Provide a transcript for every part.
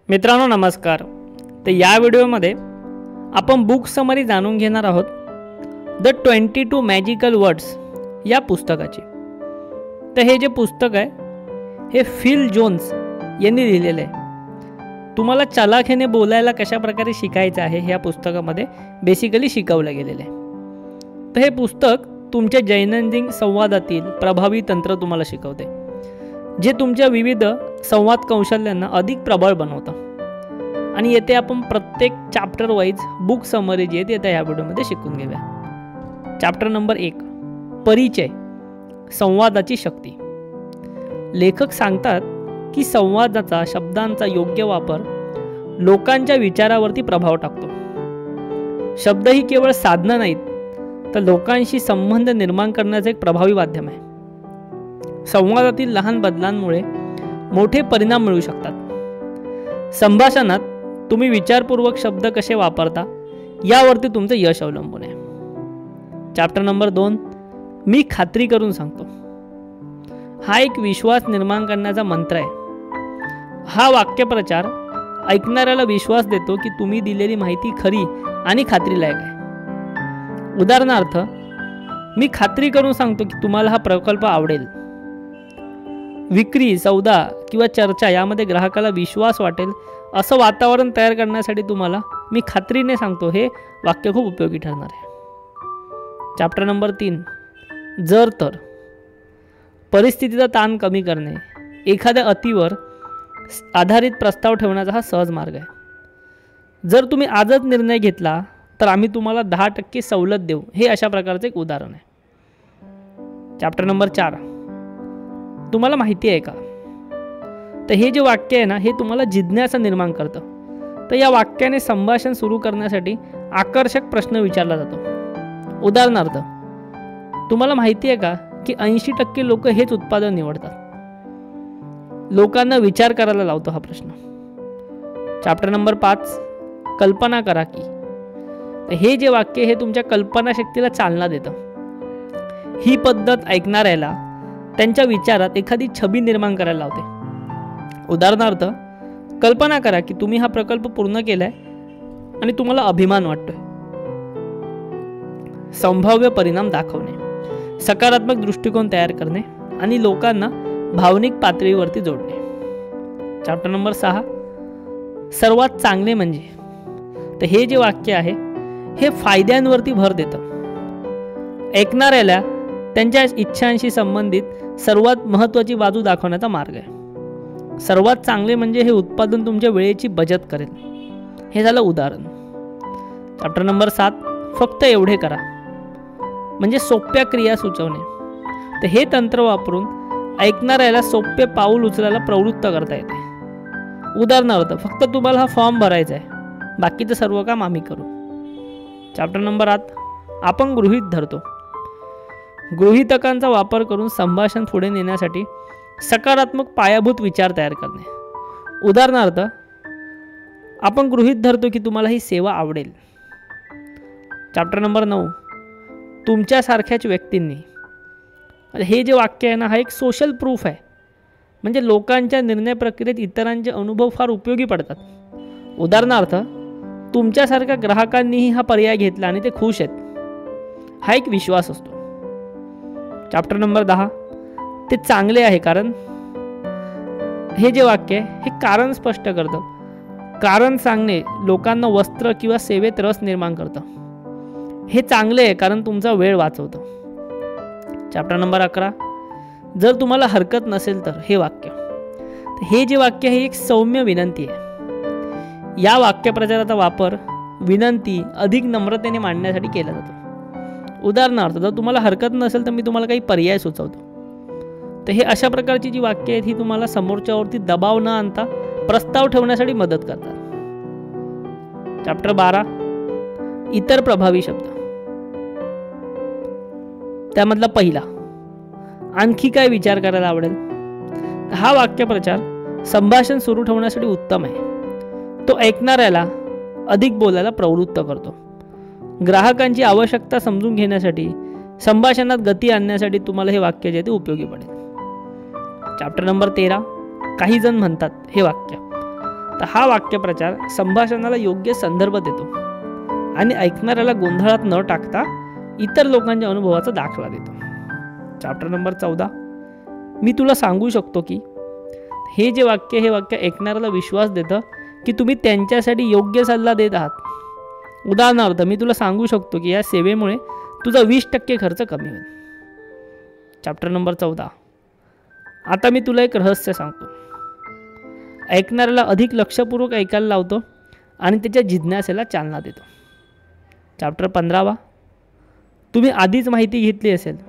मित्रांनो नमस्कार। तर या व्हिडिओमध्ये आपण बुक समरी जाणून घेणार आहोत द 22 मॅजिकल वर्ड्स या पुस्तकाची। तर हे जे पुस्तक आहे हे फिल जोन्स यांनी लिहिलेले आहे। तुम्हाला चालाखीने बोलायला कशा प्रकारे शिकायचं आहे हे या पुस्तकामध्ये बेसिकली शिकवलं गेलेलं आहे। तर हे पुस्तक तुमच्या दैनंदिन संवादातील प्रभावी तंत्र तुम्हाला शिकवते, जे तुमच्या विविध संवाद कौशल्यांना अधिक प्रबळ बनवतं। आणि येथे आपण प्रत्येक चॅप्टर वाईज बुक समरी जी आहे ती या व्हिडिओमध्ये शिकून घेऊया। चॅप्टर नंबर 1, परिचय, संवादाची शक्ती। लेखक सांगतात की संवादाचा, शब्दांचा योग्य वापर लोकांच्या विचारावरती प्रभाव टाकतो। शब्द ही केवळ साधनं नाहीत, तर लोकांशी संबंध निर्माण करण्याचं एक प्रभावी माध्यम आहे। संवादातील लहान बदलांमुळे मोठे परिणाम मिळू शकतात। संभाषणात तुम्ही विचारपूर्वक शब्द कसे वापरता यावरती तुमचं यश अवलंबून आहे। चॅप्टर नंबर 2, मी खात्री करून सांगतो। हा एक विश्वास निर्माण करण्याचा मंत्र आहे। हा वाक्यप्रचार ऐकणाऱ्याला विश्वास देतो की तुम्ही दिलेली माहिती खरी आणि खात्रीलायक आहे। उदाहरणार्थ, मी खात्री करून सांगतो की तुम्हाला हा प्रकल्प आवडेल। विक्री, सौदा किंवा चर्चा यामध्ये ग्राहकाला विश्वास वाटेल असं वातावरण तयार करण्यासाठी तुम्हाला मी खात्रीने सांगतो हे वाक्य खूप उपयोगी ठरणार आहे। चॅप्टर नंबर 3, जर तर, परिस्थितीचा ताण कमी करणे। एखाद्या अटीवर आधारित प्रस्ताव ठेवण्याचा हा सहज मार्ग आहे। जर तुम्ही आजच निर्णय घेतला तर आम्ही तुम्हाला 10% सवलत देऊ, हे अशा प्रकारचे एक उदाहरण आहे। चॅप्टर नंबर 4, तुम्हाला माहिती आहे का? तर हे जे वाक्य आहे ना, हे तुम्हाला जिज्ञासा निर्माण करतं। तर या वाक्याने संभाषण सुरू करण्यासाठी आकर्षक प्रश्न विचारला जातो। उदाहरणार्थ, तुम्हाला माहिती आहे का की 80% लोक हेच उत्पादन निवडतात। लोकांना विचार करायला लावतो हा प्रश्न। चॅप्टर नंबर 5, कल्पना करा की। तर हे जे वाक्य हे तुमच्या कल्पनाशक्तीला चालना देतं। ही पद्धत ऐकणाऱ्याला त्यांच्या विचारात एखादी छबी निर्माण करायला लावते। उदाहरणार्थ, कल्पना करा की तुम्ही हा प्रकल्प पूर्ण केलाय आणि तुम्हाला अभिमान वाटतोय। संभाव्य परिणाम दाखवणे, सकारात्मक दृष्टिकोन तयार करणे आणि लोकांना भावनिक पातळीवरती जोडणे। चॅप्टर नंबर 6, सर्वात चांगले म्हणजे। तर हे जे वाक्य आहे हे फायद्यांवरती भर देतं। ऐकणाऱ्याला त्यांच्या इच्छांशी संबंधित सर्वात महत्त्वाची बाजू दाखवण्याचा मार्ग आहे। सर्वात चांगले म्हणजे हे उत्पादन तुमच्या वेळेची बचत करेल, हे झालं उदाहरण। चॅप्टर नंबर 7, फक्त एवढे करा, म्हणजे सोप्या क्रिया सुचवणे। तर हे तंत्र वापरून ऐकणाऱ्याला सोपे पाऊल उचलायला प्रवृत्त करता येते। उदाहरणार्थ, फक्त तुम्हाला हा फॉर्म भरायचा आहे, बाकीचं सर्व काम आम्ही करू। चॅप्टर नंबर 8, आपण गृहीत धरतो। गृहीतकांचा वापर करून संभाषण पुढे नेण्यासाठी सकारात्मक पायाभूत विचार तयार करणे। उदाहरणार्थ, आपण गृहीत धरतो की तुम्हाला ही सेवा आवडेल। चॅप्टर नंबर 9, तुमच्यासारख्याच व्यक्तींनी। हे जे वाक्य आहे ना, हा एक सोशल प्रूफ आहे। म्हणजे लोकांच्या निर्णय प्रक्रियेत इतरांचे अनुभव फार उपयोगी पडतात। उदाहरणार्थ, तुमच्यासारख्या ग्राहकांनीही हा पर्याय घेतला आणि ते खुश आहेत, हा एक विश्वास असतो। चॅप्टर नंबर 10, ते चांगले आहे कारण। हे जे वाक्य आहे हे कारण स्पष्ट करतं। कारण सांगणे लोकांना वस्त्र किंवा सेवेत रस निर्माण करतं। हे चांगले आहे कारण तुमचा वेळ वाचवतं। चॅप्टर नंबर 11, जर तुम्हाला हरकत नसेल तर। हे वाक्य, हे जे वाक्य आहे एक सौम्य विनंती आहे। या वाक्यप्रचाराचा वापर विनंती अधिक नम्रतेने मांडण्यासाठी केला जातो। उदाहरणार्थ, जर तुम्हाला हरकत नसेल तर मी तुम्हाला काही पर्याय सुचवतो। तर हे अशा प्रकारची जी वाक्य आहेत ही तुम्हाला समोरच्यावरती दबाव न आणता प्रस्ताव ठेवण्यासाठी मदत करतात। चॅप्टर 12, इतर प्रभावी शब्द। त्यामधला पहिला, आणखी काय विचार करायला आवडेल। हा वाक्यप्रचार संभाषण सुरू ठेवण्यासाठी उत्तम आहे। तो ऐकणाऱ्याला अधिक बोलायला प्रवृत्त करतो। ग्राहकांची आवश्यकता समजून घेण्यासाठी, संभाषणात गती आणण्यासाठी तुम्हाला हे वाक्य जे ते उपयोगी पडेल। चॅप्टर नंबर 13, काही जण म्हणतात। हे वाक्य, तर हा वाक्यप्रचार संभाषणाला योग्य संदर्भ देतो आणि ऐकणाऱ्याला गोंधळात न टाकता इतर लोकांच्या अनुभवाचा दाखला देतो. Chapter number 14. मी तुला सांगू शकतो की हे जे वाक्य, हे वाक्य ऐकणाऱ्याला विश्वास देतं की तुम्ही त्यांच्यासाठी योग्य सल्ला देत आहात. उदाहरणार्थ, मी तुला सांगू शकतो की या सेवेमुळे तुझा 20% खर्च कमी होईल. Chapter number 14. आता मी तुला एक रहस्य सांगतो. ऐकणाऱ्याला अधिक लक्षपूर्वक ऐकायला लावतो आणि त्याच्या जिज्ञासेला चालना देतो. चॅप्टर 15. तुम्ही आधीच माहिती घेतली असेल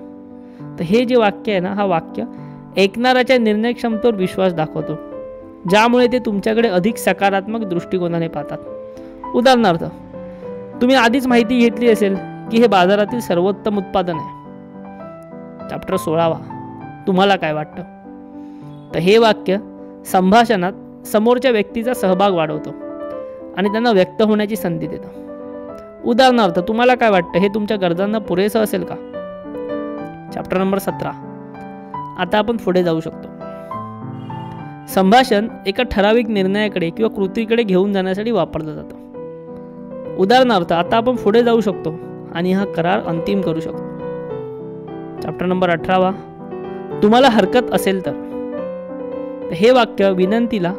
तर हे जे वाक्य आहे ना, हा वाक्य ऐकणाऱ्याच्या निर्णय क्षमतेवर विश्वास दाखवतो, ज्यामुळे ते तुमच्याकडे अधिक सकारात्मक दृष्टिकोनाने पाहतात. उदाहरणार्थ, तुम्ही आधीच माहिती घेतली असेल की हे बाजारातील सर्वोत्तम उत्पादन आहे. चॅप्टर 16. तुम्हाला काय वाटतं? तर हे वाक्य संभाषणात समोरच्या व्यक्तीचा सहभाग वाढवतो आणि त्यांना व्यक्त होण्याची संधी देतं. उदाहरणार्थ, तुम्हाला काय वाटतं, हे तुमच्या गरजांना पुरेसं असेल का? Chapter number 17. आता आपण पुढे जाऊ शकतो. संभाषण एका ठराविक निर्णयाकडे किंवा कृतीकडे घेऊन जाण्यासाठी वापरलं जातं. उदाहरणार्थ, आता आपण पुढे जाऊ शकतो आणि हा करार अंतिम करू शकतो. Chapter number 18. तुम्हाला हरकत असेल तर हे वाक्य विनंतीला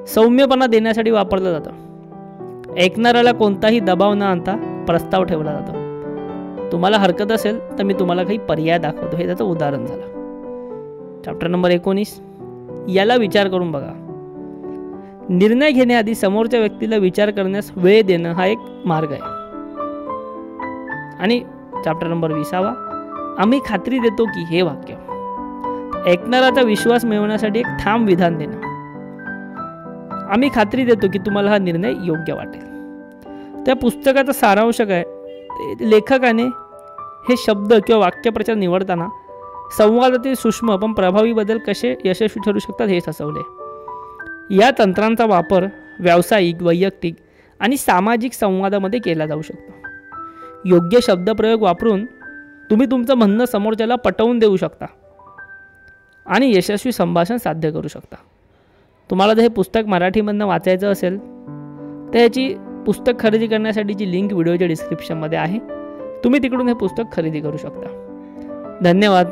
सौम्यपणा देण्यासाठी वापरलं जातं. ऐकणाऱ्याला कोणताही दबाव न आणता प्रस्ताव ठेवला जातो. तुम्हाला हरकत असेल तर मी तुम्हाला काही पर्याय दाखवतो, हे त्याचं उदाहरण झालं. Chapter number 19. याला विचार करून बघा. निर्णय घेण्याआधी समोरच्या व्यक्तीला विचार करण्यास वेळ देणं हा एक मार्ग आहे. आणि चॅप्टर नंबर 20. आम्ही खात्री देतो की हे वाक्य ऐकणाऱ्याचा विश्वास मिळवण्यासाठी एक ठाम विधान देणं. आम्ही खात्री देतो की तुम्हाला हा निर्णय योग्य वाटेल. त्या पुस्तकाचा सारांश काय? लेखकाने हे शब्द किंवा वाक्यप्रचार निवडताना संवादातील सूक्ष्म पण प्रभावी बदल कसे यशस्वी ठरू शकतात हे सुचवले. या तंत्रांचा वापर व्यावसायिक, वैयक्तिक आणि सामाजिक संवादामध्ये केला जाऊ शकतो. योग्य शब्दप्रयोग वापरून तुम्ही तुमचं म्हणणं समोरच्याला पटवून देऊ शकता आणि यशस्वी संभाषण साध्य करू शकता. तुम्हाला जर हे पुस्तक मराठीमधनं वाचायचं असेल तर याची पुस्तक खरेदी करण्यासाठीची लिंक व्हिडिओच्या डिस्क्रिप्शनमध्ये आहे. तुम्ही तिकडून हे पुस्तक खरेदी करू शकता. धन्यवाद.